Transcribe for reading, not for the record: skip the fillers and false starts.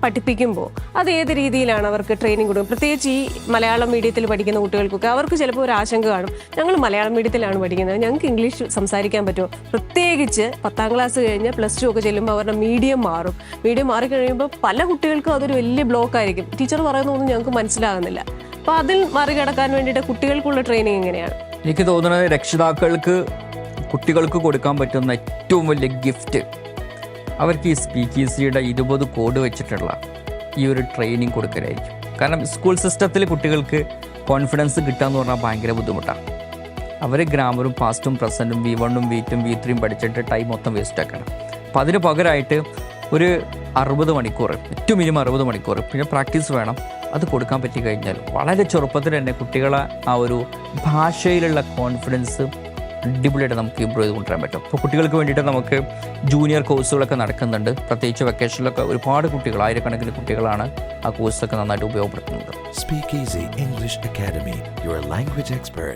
പഠിപ്പിക്കുമ്പോൾ അത് ഏത് രീതിയിലാണ് അവർക്ക് ട്രെയിനിങ് കൊടുക്കുക? പ്രത്യേകിച്ച് ഈ മലയാളം മീഡിയത്തിൽ പഠിക്കുന്ന കുട്ടികൾക്കൊക്കെ അവർക്ക് ചിലപ്പോൾ ഒരു ആശങ്ക കാണും, ഞങ്ങൾ മലയാളം മീഡിയത്തിലാണ് പഠിക്കുന്നത്, ഞങ്ങൾക്ക് ഇംഗ്ലീഷ് സംസാരിക്കാൻ പറ്റുമോ? പ്രത്യേകിച്ച് 10ാം ക്ലാസ് കഴിഞ്ഞ് +2 ഒക്കെ ചെല്ലുമ്പോൾ അവരുടെ മീഡിയം മാറിക്കഴിയുമ്പോൾ പല കുട്ടികൾക്കും അതൊരു വലിയ ബ്ലോക്ക് ആയിരിക്കും. ടീച്ചർ പറയുന്നതൊന്നും ഞങ്ങൾക്ക് മനസ്സിലാകുന്നില്ല. അപ്പോൾ അതിൽ മറികടക്കാൻ വേണ്ടിയിട്ട് കുട്ടികൾക്കുള്ള ട്രെയിനിങ് എങ്ങനെയാണ്? എനിക്ക് തോന്നുന്നത് രക്ഷിതാക്കൾക്ക് കുട്ടികൾക്ക് കൊടുക്കാൻ പറ്റുന്ന ഏറ്റവും വലിയ ഗിഫ്റ്റ് അവർക്ക് ഈ സ്പീക്കീസിയുടെ 20 കോഡ് വെച്ചിട്ടുള്ള ഈ ഒരു ട്രെയിനിങ് കൊടുക്കലായിരിക്കും. കാരണം സ്കൂൾ സിസ്റ്റത്തിൽ കുട്ടികൾക്ക് കോൺഫിഡൻസ് കിട്ടുക എന്ന് പറഞ്ഞാൽ ഭയങ്കര ബുദ്ധിമുട്ടാണ്. അവർ ഗ്രാമറും പാസ്റ്റും പ്രസൻറ്റും V1 V2 V3 പഠിച്ചിട്ട് ടൈം മൊത്തം വേസ്റ്റ് ആക്കണം. അപ്പോൾ അതിന് പകരമായിട്ട് ഒരു 60 മണിക്കൂർ, ഏറ്റവും മിനിമം 60 മണിക്കൂർ, പിന്നെ പ്രാക്ടീസ് വേണം. അത് കൊടുക്കാൻ പറ്റി കഴിഞ്ഞാൽ വളരെ ചെറുപ്പത്തിൽ തന്നെ കുട്ടികളെ ആ ഒരു ഭാഷയിലുള്ള കോൺഫിഡൻസ് അടിപൊളിയായിട്ട് നമുക്ക് ഇമ്പ്രൂവ് ചെയ്ത് കൊണ്ടുവരാൻ പറ്റും. അപ്പോൾ കുട്ടികൾക്ക് വേണ്ടിയിട്ട് നമുക്ക് ജൂനിയർ കോഴ്സുകളൊക്കെ നടക്കുന്നുണ്ട്. പ്രത്യേകിച്ച് വെക്കേഷനിലൊക്കെ ഒരുപാട് കുട്ടികൾ, ആയിരക്കണക്കിന് കുട്ടികളാണ് ആ കോഴ്സൊക്കെ നന്നായിട്ട് ഉപയോഗപ്പെടുത്തുന്നത്. Speak Easy English Academy, your language expert.